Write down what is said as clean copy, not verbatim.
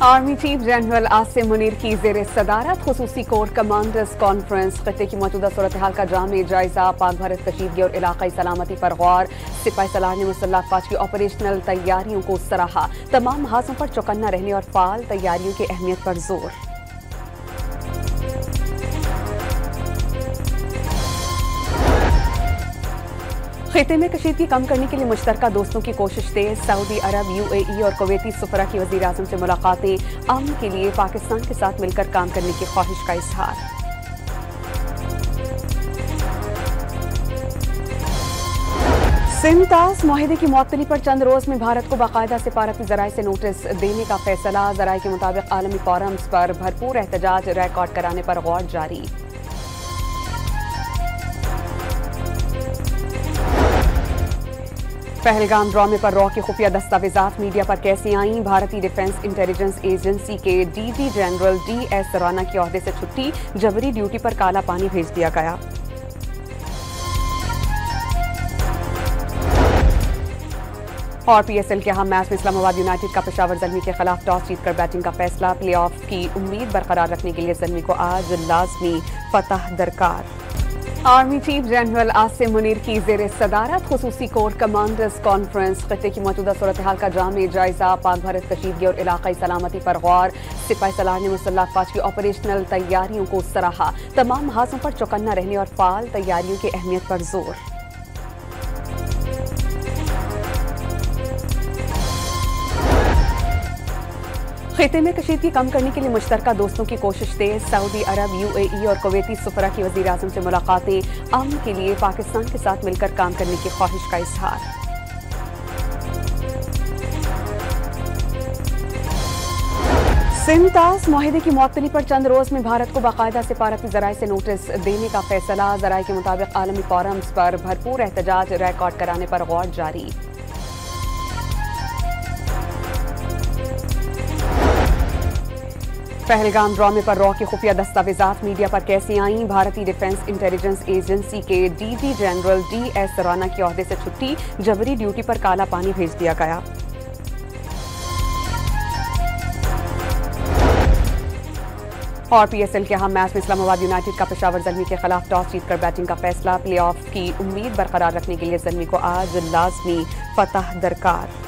Army chief general Asim Munir की जेर सदारत खुसूसी कोर कमांडर्स कॉन्फ्रेंस खत्ते की मौजूदा सूरत हाल का जामे जायजा, पाक भारत कशीदगी और इलाकाई सलामती पर गौर। सिपाही सलार ने मुसल्लह अफवाज की ऑपरेशनल तैयारियों को सराहा, तमाम महाजों पर चौकन्ना रहने और फाल तैयारियों की अहमियत पर जोर। खिते में कशीदगी कम करने के लिए मुश्तरका दोस्तों की कोशिश तेज। सऊदी अरब, UAE और कुवैती सुफरा की वज़ीर आज़म से मुलाकातें, अमन के लिए पाकिस्तान के साथ मिलकर काम करने की ख्वाहिश का इजहार। सिंतास मुआहिदे की मुअत्तली पर चंद रोज में भारत को बाकायदा सिफारती जराये से नोटिस देने का फैसला। जराये के मुताबिक आलमी फोरम्स पर भरपूर एहतजाज रिकॉर्ड कराने पर गौर जारी। पहलगाम ड्रामे पर रॉ की खुफिया दस्तावेजात मीडिया पर कैसे आईं? भारतीय डिफेंस इंटेलिजेंस एजेंसी के DG जनरल DS राणा की ओहदे से छुट्टी, जबरी ड्यूटी पर काला पानी भेज दिया गया। और PSL के अहम मैच में इस्लामाबाद यूनाइटेड का पेशावर ज़ल्मी के खिलाफ टॉस जीतकर बैटिंग का फैसला। प्लेऑफ की उम्मीद बरकरार रखने के लिए ज़ल्मी को आज लाजमी फतह दरकार। Army chief general Asim Munir की जेर सदारत खुसूसी कोर कमांडर्स कॉन्फ्रेंस खत्ते की मौजूदा सूरत हाल का जामे जायजा, पाक भारत कशीदगी और इलाकाई सलामती पर गौर। सिपाही सलार ने मुसल्लह अफवाज की ऑपरेशनल तैयारियों को सराहा, तमाम महाजों पर चौकन्ना रहने और फाल तैयारियों की अहमियत पर जोर। खिते में कशीदगी कम करने के लिए मुश्तरका दोस्तों की कोशिश तेज। सऊदी अरब, UAE और कुवैती सुफरा की वज़ीर आज़म से मुलाकातें, अमन के लिए पाकिस्तान के साथ मिलकर काम करने की ख्वाहिश का इजहार। सिंतास मुआहिदे की मुअत्तली पर चंद रोज में भारत को बाकायदा सिफारती जराये से नोटिस देने का फैसला। जराये के मुताबिक आलमी फोरम्स पर भरपूर एहतजाज रिकॉर्ड कराने पर गौर जारी। पहलगाम ड्रामे पर रॉ की खुफिया दस्तावेजात मीडिया पर कैसे आईं? भारतीय डिफेंस इंटेलिजेंस एजेंसी के DG जनरल DS राणा की ओहदे से छुट्टी, जबरी ड्यूटी पर काला पानी भेज दिया गया। और PSL के अहम मैच में इस्लामाबाद यूनाइटेड का पेशावर ज़ल्मी के खिलाफ टॉस जीतकर बैटिंग का फैसला। प्लेऑफ की उम्मीद बरकरार रखने के लिए ज़ल्मी को आज लाजमी फतह दरकार।